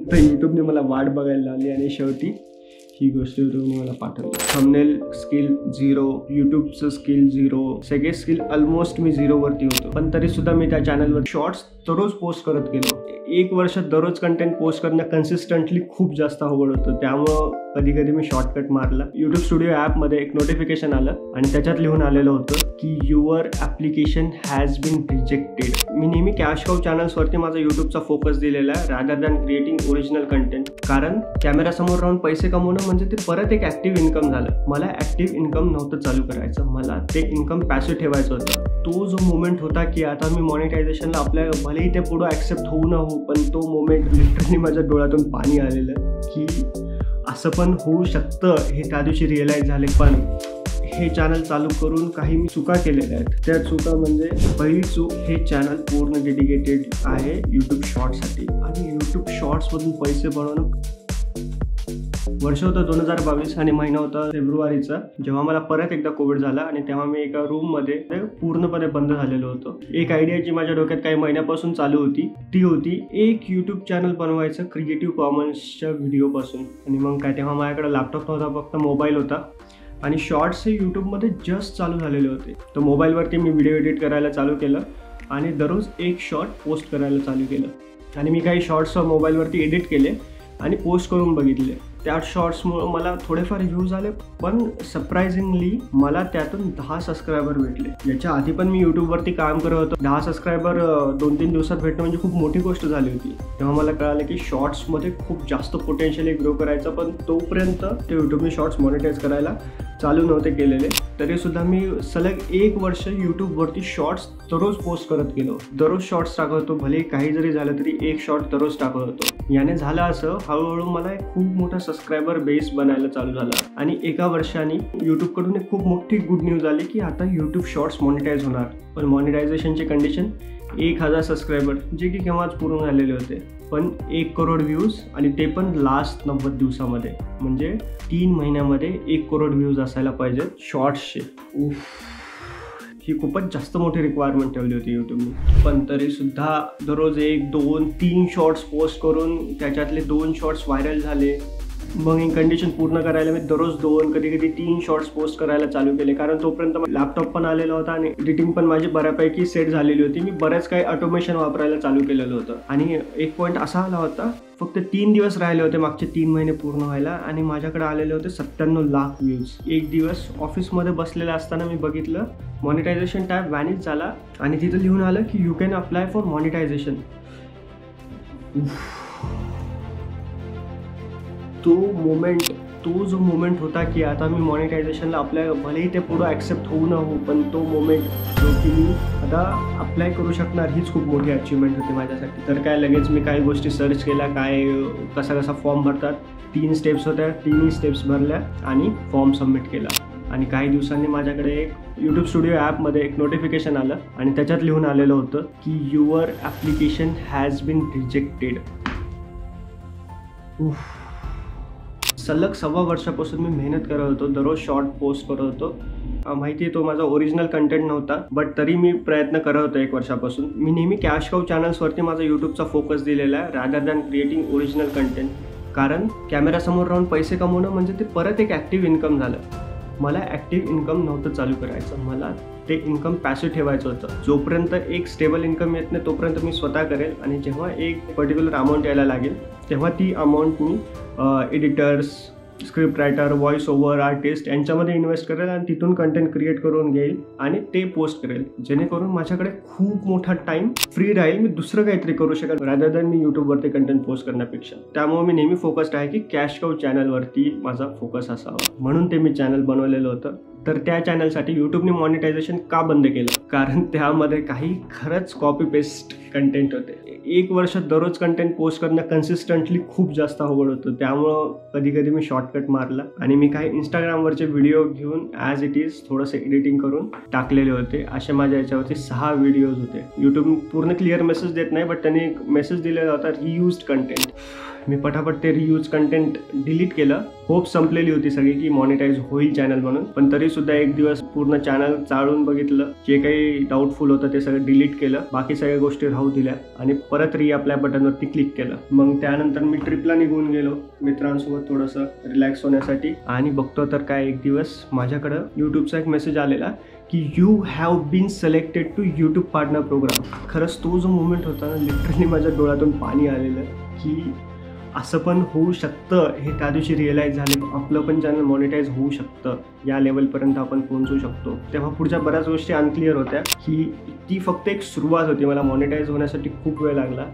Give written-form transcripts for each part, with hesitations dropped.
तर यूट्यूबने मला वाट बघायला लावली आणि शेवटी ही गोष्ट यूट्यूबने मला पाठवली. थंबनेल स्किल 0, यूट्यूबचं स्किल 0, सगळे स्किल ऑलमोस्ट मी 0 वरती होतो. पण तरी सुद्धा मी त्या चॅनलवर शॉर्ट्स दररोज पोस्ट करत गेलो. 1 वर्ष दररोज कंटेंट पोस्ट करणं कन्सिस्टंटली खूप जास्त अवघड होतं. त्यामुळं कधी कधी मी शॉर्टकट मारला. यूट्यूब स्टुडिओ ॲपमध्ये एक नोटिफिकेशन आलं आणि त्याच्यात लिहून आलेलं होतं की your application has been rejected. मी नेहमी कॅश काऊ चॅनल्सवरती माझा यूट्यूबचा फोकस दिलेला आहे rather than creating original content. कारण कॅमेरासमोर राहून पैसे कमवणं म्हणजे ते परत एक ॲक्टिव्ह इन्कम झालं. मला ॲक्टिव्ह इन्कम नव्हतं चालू करायचं, मला ते इन्कम पॅसिव्ह ठेवायचं होतं. तो जो मोमेंट होता की आता मी मॉनिटायझेशनला आपल्या भलेही ते पुढं ॲक्सेप्ट होऊ न हो, पण तो मोमेंट लिटरली माझ्या डोळ्यातून पाणी आलेलं की असं पण होऊ शकतं हे त्या दिवशी रिअलाईज झाले. पण हे चॅनल चालू करून काही मी चुका केलेल्या आहेत. त्या चुका म्हणजे पहिली चूक, हे चॅनल पूर्ण डेडिकेटेड आहे यूट्यूब शॉर्ट्ससाठी आणि यूट्यूब शॉर्ट्समधून पैसे बनवणं. वर्ष होतं 2022 आणि महिना होता फेब्रुवारीचा, जेव्हा मला परत एकदा कोविड झाला आणि तेव्हा मी एका रूममध्ये पूर्णपणे बंद झालेलो होतो. एक आयडिया जी माझ्या डोक्यात काही महिन्यापासून चालू होती ती होती एक यूट्यूब चॅनल बनवायचं क्रिएटिव्ह कॉमन्सच्या व्हिडिओपासून. आणि मग काय, तेव्हा माझ्याकडे लॅपटॉप नव्हता, फक्त मोबाईल होता आणि शॉर्ट्स हे यूट्यूबमध्ये जस्ट चालू झालेले होते. तर मोबाईलवरती मी व्हिडिओ एडिट करायला चालू केलं आणि दररोज एक शॉर्ट पोस्ट करायला चालू केलं. आणि मी काही शॉर्ट्स मोबाईलवरती एडिट केले आणि पोस्ट करून बघितले. त्या शॉर्ट्समुळं मला थोडेफार व्ह्यूज आले, पण सरप्रायझिंगली मला त्यातून 10 सबस्क्रायबर भेटले. याच्या आधी पण मी यूट्यूबवरती काम करत होतो. 10 सबस्क्रायबर 2-3 दिवसात भेटणं म्हणजे खूप मोठी गोष्ट झाली होती. तेव्हा मला कळालं की शॉर्ट्समध्ये खूप जास्त पोटेन्शियल ग्रो करायचं, पण तोपर्यंत ते यूट्यूबने शॉर्ट्स मॉनिटाईज करायला चालू नव्हते केलेले. तरीसुद्धा मी सलग 1 वर्ष यूट्यूबवरती शॉर्ट्स दररोज पोस्ट करत गेलो. दररोज शॉर्ट्स टाकत होतो, भले काही जरी झालं तरी एक शॉर्ट दररोज टाकत होतो. याने झालं असं, हळूहळू मला एक खूप मोठा सबस्क्रायबर बेस बनायला चालू झाला. आणि एका वर्षाने यूट्यूबकडून एक खूप मोठी गुड न्यूज आली की आता यूट्यूब शॉर्ट्स मॉनिटाईज होणार. पण मॉनिटायझेशनची कंडिशन 1000 सबस्क्रायबर, जे की केव्हाच पूर्ण झालेले होते. पण 1 करोड व्ह्यूज आणि ते पण लास्ट 90 दिवसामध्ये, म्हणजे 3 महिन्यामध्ये 1 करोड व्ह्यूज असायला पाहिजेत शॉर्ट्सचे. ही खूपच जास्त मोठी रिक्वायरमेंट ठेवली होती यूट्यूबने. पण तरीसुद्धा दररोज 1, 2, 3 शॉर्ट्स पोस्ट करून त्याच्यातले 2 शॉर्ट्स व्हायरल झाले. मग ही कंडिशन पूर्ण करायला मी दररोज 2, कधी कधी 3 शॉर्ट्स पोस्ट करायला चालू केले. कारण तोपर्यंत लॅपटॉप पण आलेला होता आणि एडिटिंग पण माझी बऱ्यापैकी सेट झालेली होती. मी बरेच काही ऑटोमेशन वापरायला चालू केलेलं होतं. आणि एक पॉईंट असा आला होता, फक्त 3 दिवस राहिले होते मागचे 3 महिने पूर्ण व्हायला आणि माझ्याकडे आलेले होते 97 लाख व्ह्यूज. एक दिवस ऑफिसमध्ये बसलेला असताना मी बघितलं मॉनिटायझेशन टॅब व्हॅनिश झाला आणि तिथं लिहून आलं की you can apply for monetization. तो जो मोमेंट होता की आता मी मॉनिटायझेशनला अप्लाय, भलेही ते पुढं ॲक्सेप्ट होऊ न हो, पण तो मोमेंट जो की मी आता अप्लाय करू शकणार, हीच खूप मोठी अचिव्हमेंट होती माझ्यासाठी. तर काय, लगेच मी काही गोष्टी सर्च केल्या, काय कसा फॉर्म भरतात. 3 स्टेप्स होत्या, 3 स्टेप्स भरल्या आणि फॉर्म सबमिट केला. आणि काही दिवसांनी माझ्याकडे एक यूट्यूब स्टुडिओ ॲपमध्ये एक नोटिफिकेशन आलं आणि त्याच्यात लिहून आलेलं होतं की your application has been rejected. सलग 1.25 वर्षापासून मी मेहनत करत होतो, दररोज शॉर्ट पोस्ट करत होतो. माहिती आहे तो माझा ओरिजिनल कंटेंट नव्हता, बट तरी मी प्रयत्न करत होतो 1 वर्षापासून. मी नेहमी कॅश काऊ चॅनल्सवरती माझा यूट्यूबचा फोकस दिलेला आहे rather than creating original content. कारण कॅमेरासमोर राहून पैसे कमवणं म्हणजे ते परत एक ॲक्टिव्ह इन्कम झालं. मला ॲक्टिव्ह इन्कम नव्हतं चालू करायचं, मला ते इन्कम पॅसिव्ह ठेवायचं होतं. जोपर्यंत एक स्टेबल इन्कम येत नाही तोपर्यंत मी स्वतः करेल आणि जेव्हा एक पर्टिक्युलर अमाऊंट यायला लागेल तेव्हा ती अमाऊंट मी editors, script writer, voice over artist यांच्यामध्ये इन्व्हेस्ट करेल आणि तिथून कंटेंट क्रिएट करून घेईल आणि ते पोस्ट करेल, जेणेकरून माझ्याकडे खूप मोठा टाईम फ्री राहील. मी दुसरं काहीतरी करू शकेल रॅदर दॅन मी यूट्यूबवरती कंटेंट पोस्ट करण्यापेक्षा. त्यामुळे मी नेहमी फोकस्ड आहे की कॅश काऊ चॅनलवरती माझा फोकस असावा, म्हणून ते मी चॅनल बनवलेलं होतं. तर त्या चॅनलसाठी यूट्यूबने मॉनिटायझेशन का बंद केलं, कारण त्यामध्ये काही खरंच कॉपी पेस्ट कंटेंट होते. 1 वर्ष दररोज कंटेंट पोस्ट करणं कन्सिस्टंटली खूप जास्त अवघड होतं. त्यामुळं कधी कधी मी शॉर्टकट मारला आणि मी काही इंस्टाग्रामवरचे व्हिडिओ घेऊन ॲज इट इज थोडंसं एडिटिंग करून टाकलेले होते. असे माझ्या याच्यावरती 6 व्हिडिओज होते. यूट्यूब पूर्ण क्लिअर मेसेज देत नाही, बट त्यांनी एक मेसेज दिलेला होता रियूज्ड कंटेंट. मी पटापट ते रियूज कंटेंट डिलीट केलं. होप संपलेली होती सगळी की मॉनिटाईज होईल चॅनल म्हणून, पण तरी सुद्धा एक दिवस पूर्ण चॅनल चाळून बघितलं. जे काही डाऊटफुल होतं ते सगळं डिलीट केलं, बाकी सगळ्या गोष्टी राहू दिल्या आणि परत अप्लाय बटनवरती क्लिक केलं. मग त्यानंतर मी ट्रिपला निघून गेलो मित्रांसोबत थोडंसं रिलॅक्स होण्यासाठी. आणि बघतो तर काय, एक दिवस माझ्याकडं यूट्यूबचा एक मेसेज आलेला की you have been selected to YouTube partner program. खरंच तो जो मोमेंट होता ना, लिटरली माझ्या डोळ्यातून पाणी आलेलं की असं पण होऊ शकतं. हे त्या दिवशी रिअलाईज झाले, आपलं पण चॅनल मॉनिटाईज होऊ शकतं, या लेवलपर्यंत आपण पोहोचू शकतो. तेव्हा पुढच्या बऱ्याच गोष्टी अनक्लिअर होत्या की ती फक्त एक सुरुवात होती. मला मॉनिटाईज होण्यासाठी खूप वेळ लागला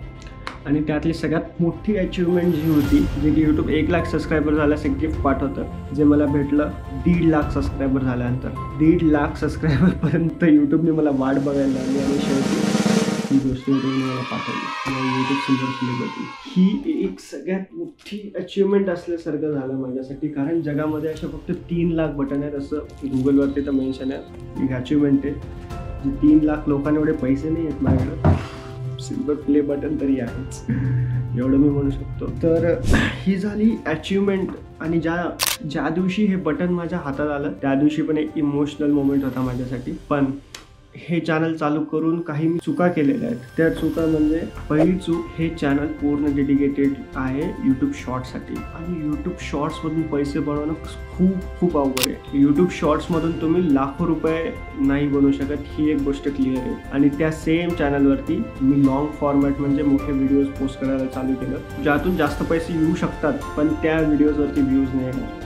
आणि त्यातली सगळ्यात मोठी अचिव्हमेंट जी होती, जे की यूट्यूब 1 लाख सबस्क्रायबर झाल्यास एक गिफ्ट पाठवतं, जे मला भेटलं 1.5 लाख सबस्क्रायबर झाल्यानंतर. 1.5 लाख सबस्क्रायबरपर्यंत यूट्यूबने मला वाट बघायला लागली आणि शेवटी ही गोष्ट यूट्यूबने मला पाठवली. यूट्यूब सिल्वर सेलिब्रिटी ही एक सगळ्यात मोठी अचिव्हमेंट असल्यासारखं झालं माझ्यासाठी, कारण जगामध्ये अशा फक्त 3 लाख बटन आहेत असं गुगलवरती तर मेन्शन आहे. एक अचिव्हमेंट आहे जी 3 लाख लोकांना एवढे पैसे नाही आहेत माझ्याकडं. सिल्वर प्ले बटन तरी आहेच, एवढं मी म्हणू शकतो. तर ही झाली अचिव्हमेंट. आणि ज्या दिवशी हे बटन माझ्या हातात आलं त्या दिवशी पण एक इमोशनल मोमेंट होता माझ्यासाठी. पण हे चॅनल चालू करून काही मी चुका केलेल्या आहेत. त्या चुका म्हणजे पहिली चूक, हे चॅनल पूर्ण डेडिकेटेड आहे यूट्यूब शॉर्ट्ससाठी आणि यूट्यूब शॉर्ट्समधून पैसे बनवणं खूप अवघड आहे. यूट्यूब शॉर्ट्समधून तुम्ही लाखो रुपये नाही बनवू शकत, ही एक गोष्ट क्लिअर आहे. आणि त्या सेम चॅनलवरती मी लॉंग फॉर्मॅट म्हणजे मोठे व्हिडिओज पोस्ट करायला चालू केलं, ज्यातून जास्त पैसे येऊ शकतात, पण त्या व्हिडिओजवरती व्ह्यूज नाही येणार.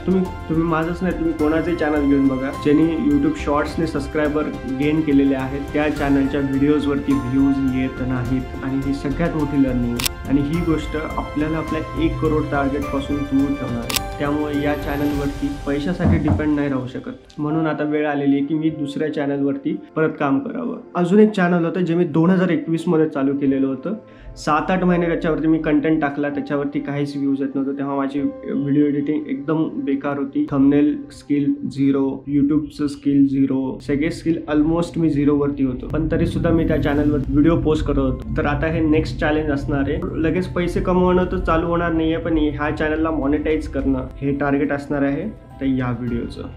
तुम्ही माझंच नाही, तुम्ही कोणाचंही चॅनल घेऊन बघा ज्यांनी यूट्यूब शॉर्ट्सने सबस्क्रायबर गेन केलेले आहेत, त्या चॅनलच्या व्हिडिओजवरती व्ह्यूज येत नाहीत. आणि ही सगळ्यात मोठी लर्निंग आहे. आणि ही गोष्ट आपल्याला आपल्या 1 करोड टार्गेटपासून दूर ठेवणार आहे. त्यामुळे या चॅनलवरती पैशासाठी डिपेंड नाही राहू शकत. म्हणून आता वेळ आलेली आहे की मी दुसऱ्या चॅनलवरती परत काम करावं. अजून एक चॅनल होतं जे मी 2021 मध्ये चालू केलेलं होतं. 7-8 महिने त्याच्यावरती मी कंटेंट टाकला, त्याच्यावरती काहीच व्ह्यूज येत नव्हतं. तेव्हा माझी व्हिडिओ एडिटिंग एकदम बेकार होती. थंबनेल स्किल 0, यूट्यूबचं स्किल 0, सगळे स्किल ऑलमोस्ट मी 0 वरती होतो. पण तरी सुद्धा मी त्या चॅनलवर व्हिडिओ पोस्ट करत होतो. तर आता हे नेक्स्ट चॅलेंज असणार आहे. लगेच पैसे कमवणं तर चालू होणार नाहीये, पण ह्या चॅनलला मॉनिटाईज करणं हे टार्गेट असणार आहे त्या या व्हिडिओचं.